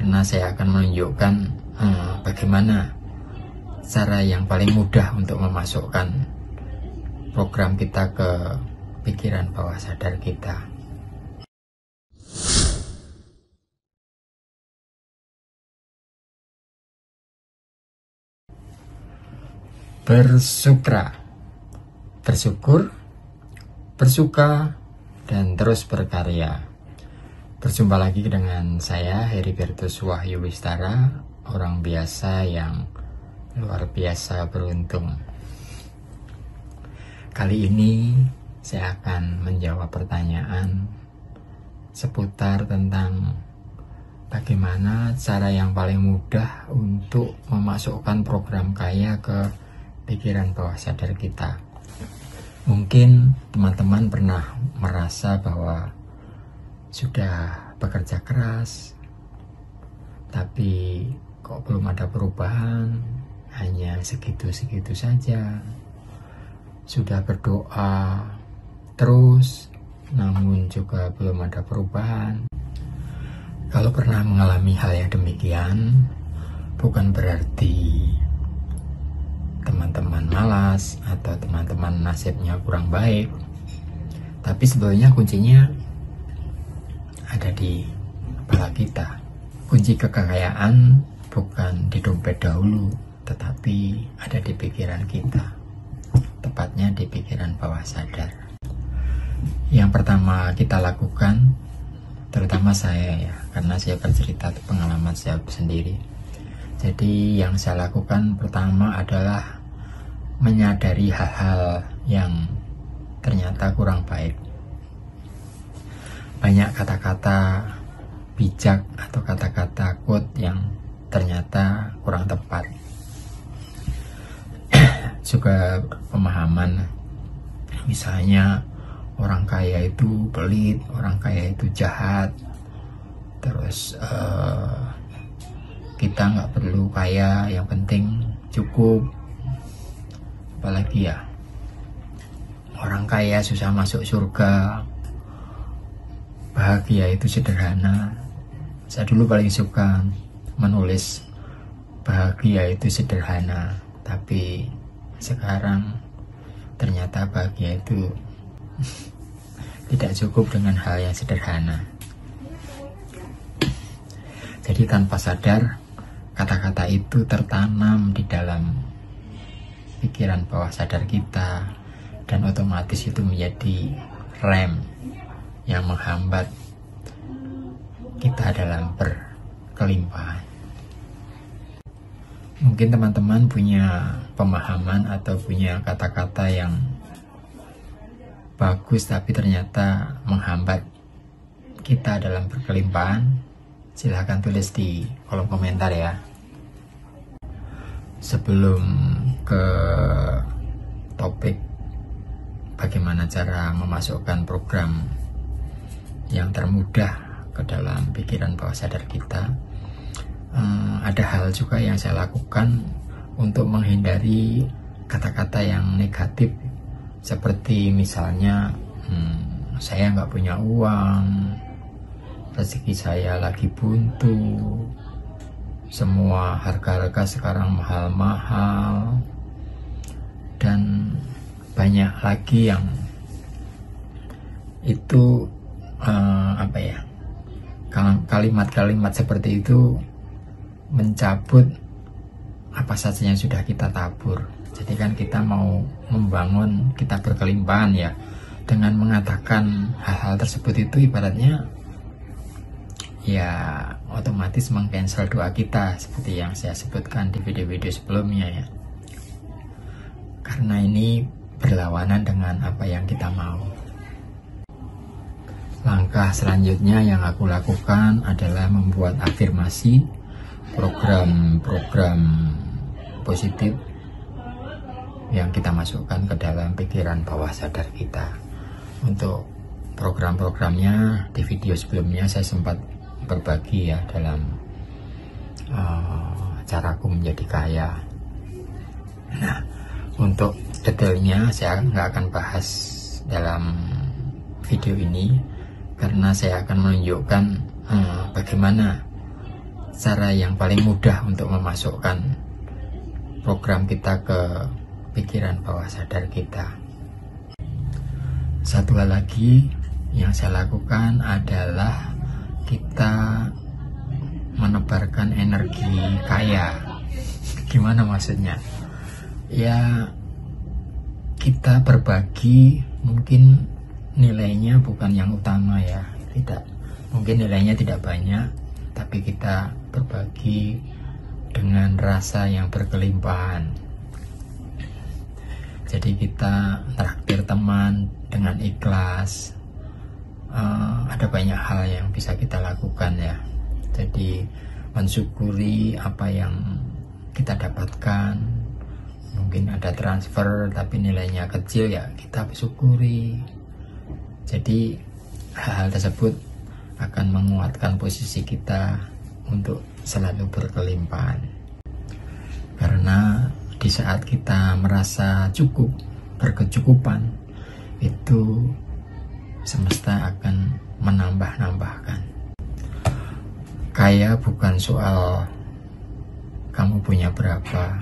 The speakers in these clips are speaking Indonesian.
karena saya akan menunjukkan bagaimana cara yang paling mudah untuk memasukkan program kita ke pikiran bawah sadar kita. Bersyukur, bersuka, dan terus berkarya. Berjumpa lagi dengan saya, Heribertus Wahyu Wistara, orang biasa yang luar biasa beruntung. Kali ini saya akan menjawab pertanyaan seputar tentang bagaimana cara yang paling mudah untuk memasukkan program kaya ke pikiran bawah sadar kita. Mungkin teman-teman pernah merasa bahwa sudah bekerja keras, tapi kok belum ada perubahan, hanya segitu-segitu saja. Sudah berdoa terus, namun juga belum ada perubahan. Kalau pernah mengalami hal yang demikian, bukan berarti teman-teman malas atau teman-teman nasibnya kurang baik, tapi sebetulnya kuncinya ada di kepala kita. Kunci kekayaan bukan di dompet dahulu, tetapi ada di pikiran kita, tepatnya di pikiran bawah sadar. Yang pertama kita lakukan, terutama saya ya, karena saya bercerita pengalaman saya sendiri. Jadi yang saya lakukan pertama adalah menyadari hal-hal yang ternyata kurang baik. Banyak kata-kata bijak atau kata-kata quote yang ternyata kurang tepat. Juga pemahaman, misalnya orang kaya itu pelit, orang kaya itu jahat, terus kita nggak perlu kaya, yang penting cukup. Apalagi ya, orang kaya susah masuk surga, bahagia itu sederhana. Saya dulu paling suka menulis bahagia itu sederhana, tapi sekarang ternyata bahagia itu tidak cukup dengan hal yang sederhana. Jadi tanpa sadar, kata-kata itu tertanam di dalam pikiran bawah sadar kita, dan otomatis itu menjadi rem yang menghambat kita dalam berkelimpahan. Mungkin teman-teman punya pemahaman atau punya kata-kata yang bagus tapi ternyata menghambat kita dalam berkelimpahan. Silahkan tulis di kolom komentar ya. Sebelum ke topik bagaimana cara memasukkan program yang termudah ke dalam pikiran bawah sadar kita, ada hal juga yang saya lakukan untuk menghindari kata-kata yang negatif, seperti misalnya saya nggak punya uang, rezeki saya lagi buntu, semua harga-harga sekarang mahal-mahal, dan banyak lagi yang itu kalimat-kalimat seperti itu mencabut apa saja yang sudah kita tabur. Jadi kan kita mau membangun, kita berkelimpahan ya, dengan mengatakan hal-hal tersebut itu ibaratnya ya otomatis meng-cancel doa kita, seperti yang saya sebutkan di video-video sebelumnya ya. Karena ini berlawanan dengan apa yang kita mau. Langkah selanjutnya yang aku lakukan adalah membuat afirmasi, program-program positif yang kita masukkan ke dalam pikiran bawah sadar kita. Untuk program-programnya di video sebelumnya saya sempat berbagi ya dalam caraku menjadi kaya. Nah, untuk detailnya saya nggak akan bahas dalam video ini, karena saya akan menunjukkan bagaimana cara yang paling mudah untuk memasukkan program kita ke pikiran bawah sadar kita. Satu hal lagi yang saya lakukan adalah kita menebarkan energi kaya. Gimana maksudnya? Ya, kita berbagi, mungkin nilainya bukan yang utama ya, tidak, mungkin nilainya tidak banyak, tapi kita berbagi dengan rasa yang berkelimpahan. Jadi kita traktir teman dengan ikhlas. Ada banyak hal yang bisa kita lakukan ya. Jadi mensyukuri apa yang kita dapatkan. Mungkin ada transfer tapi nilainya kecil, ya kita syukuri. Jadi hal-hal tersebut akan menguatkan posisi kita untuk selalu berkelimpahan. Karena di saat kita merasa cukup, berkecukupan, itu semesta akan menambah-nambahkan. Kaya bukan soal kamu punya berapa,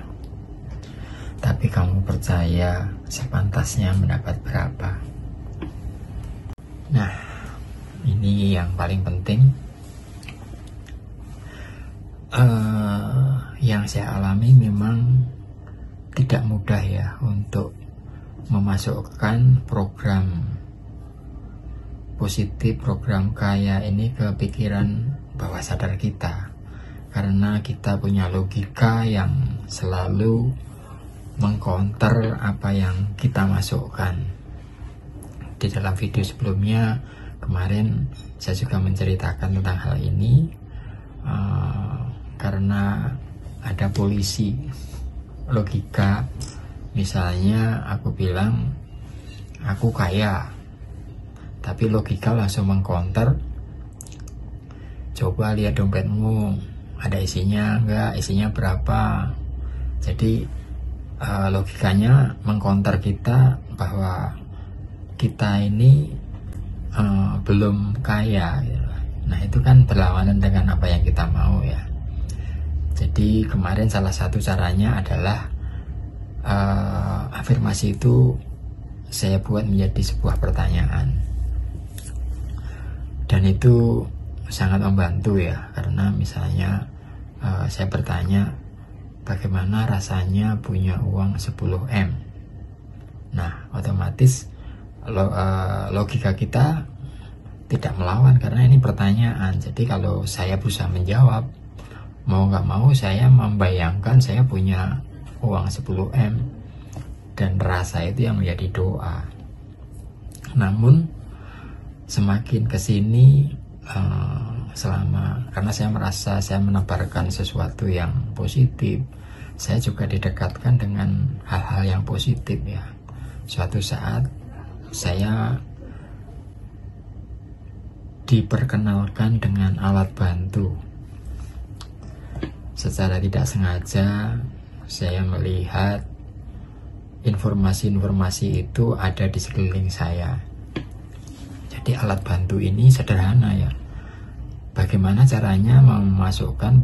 tapi kamu percaya sepantasnya mendapat berapa. Nah, ini yang paling penting. Yang saya alami memang tidak mudah ya untuk memasukkan program positif, program kaya ini ke pikiran bawah sadar kita, karena kita punya logika yang selalu mengcounter apa yang kita masukkan. Di dalam video sebelumnya kemarin saya juga menceritakan tentang hal ini, karena ada polisi logika. Misalnya aku bilang aku kaya, tapi logika langsung mengcounter, coba lihat dompetmu, ada isinya enggak, isinya berapa. Jadi logikanya mengcounter kita bahwa kita ini belum kaya. Nah, itu kan berlawanan dengan apa yang kita mau ya. Jadi kemarin salah satu caranya adalah afirmasi itu saya buat menjadi sebuah pertanyaan, dan itu sangat membantu ya. Karena misalnya saya bertanya, bagaimana rasanya punya uang 10M. Nah, otomatis logika kita tidak melawan karena ini pertanyaan. Jadi kalau saya bisa menjawab, mau nggak mau saya membayangkan saya punya uang 10M, dan rasa itu yang menjadi doa. Namun semakin kesini, karena saya merasa saya menebarkan sesuatu yang positif, saya juga didekatkan dengan hal-hal yang positif ya. Suatu saat saya diperkenalkan dengan alat bantu. Secara tidak sengaja saya melihat informasi-informasi itu ada di sekeliling saya. Jadi alat bantu ini sederhana ya. Bagaimana caranya memasukkan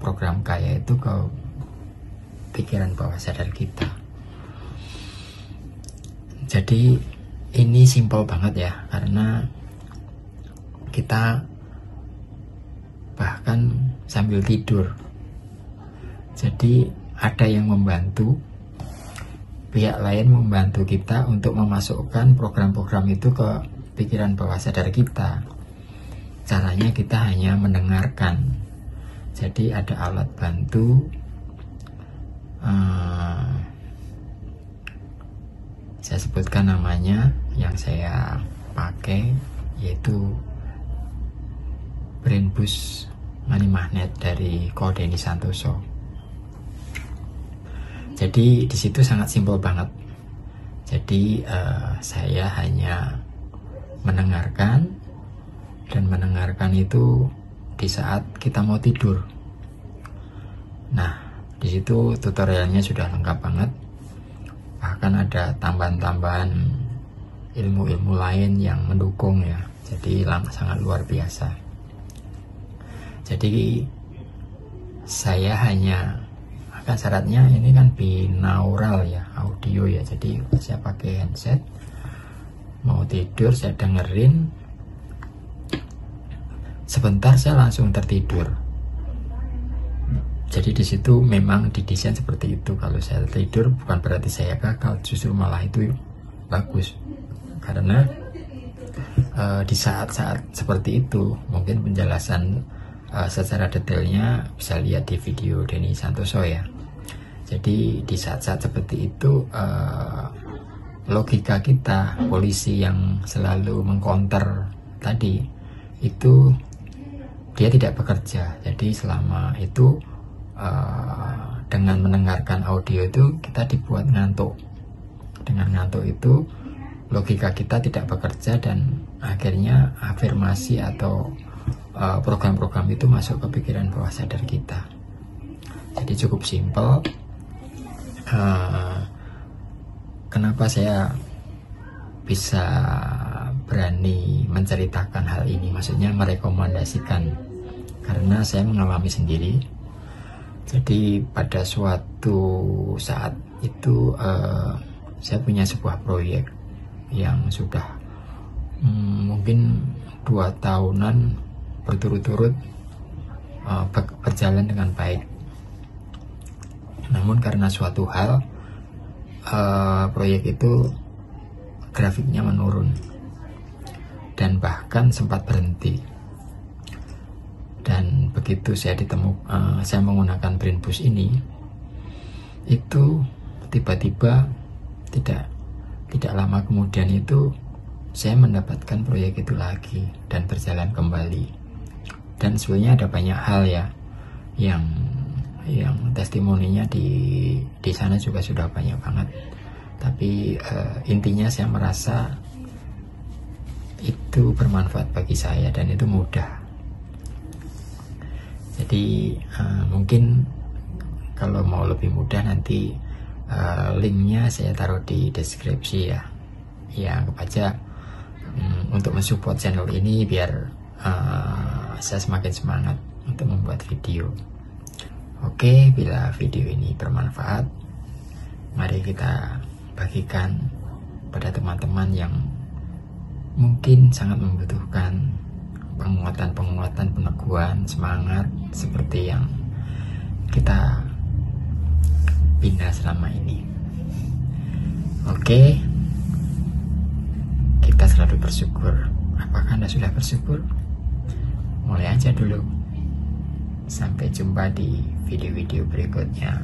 program kaya itu ke pikiran bawah sadar kita. Jadi ini simpel banget ya, karena kita bahkan sambil tidur. Jadi ada yang membantu, pihak lain membantu kita untuk memasukkan program-program itu ke pikiran bawah sadar kita. Caranya kita hanya mendengarkan. Jadi ada alat bantu, saya sebutkan namanya yang saya pakai, yaitu Brain Boost Money Magnet dari Ko Denny Santoso. Jadi di situ sangat simpel banget. Jadi saya hanya mendengarkan, dan mendengarkan itu di saat kita mau tidur. Nah, di situ tutorialnya sudah lengkap banget. Bahkan ada tambahan-tambahan ilmu-ilmu lain yang mendukung ya. Jadi sangat luar biasa. Jadi saya hanya akan syaratnya ini kan binaural ya, audio ya. Jadi saya pakai headset, mau tidur saya dengerin, sebentar saya langsung tertidur. Jadi di situ memang didesain seperti itu. Kalau saya tidur bukan berarti saya gagal, justru malah itu bagus. Karena di saat-saat seperti itu mungkin penjelasan secara detailnya bisa lihat di video Denny Santoso ya. Jadi di saat-saat seperti itu logika kita, polisi yang selalu mengcounter tadi itu dia tidak bekerja. Jadi selama itu dengan mendengarkan audio itu kita dibuat ngantuk. Dengan ngantuk itu logika kita tidak bekerja dan akhirnya afirmasi atau program-program itu masuk ke pikiran bawah sadar kita. Jadi cukup simpel. Kenapa saya bisa berani menceritakan hal ini, maksudnya merekomendasikan, karena saya mengalami sendiri. Jadi pada suatu saat itu saya punya sebuah proyek yang sudah mungkin 2 tahunan berturut-turut berjalan dengan baik. Namun karena suatu hal proyek itu grafiknya menurun dan bahkan sempat berhenti. Dan begitu saya saya menggunakan Brain Boost ini, itu tiba-tiba tidak lama kemudian itu saya mendapatkan proyek itu lagi dan berjalan kembali. Dan sebenarnya ada banyak hal ya yang testimoninya di sana juga sudah banyak banget. Tapi intinya saya merasa itu bermanfaat bagi saya dan itu mudah. Jadi mungkin kalau mau lebih mudah nanti linknya saya taruh di deskripsi ya. Ya anggap aja untuk mensupport channel ini biar saya semakin semangat untuk membuat video. Oke, bila video ini bermanfaat, mari kita bagikan pada teman-teman yang mungkin sangat membutuhkan penguatan, peneguhan, semangat seperti yang kita bina selama ini. Oke, kita selalu bersyukur. Apakah Anda sudah bersyukur? Mulai aja dulu. Sampai jumpa di video-video berikutnya.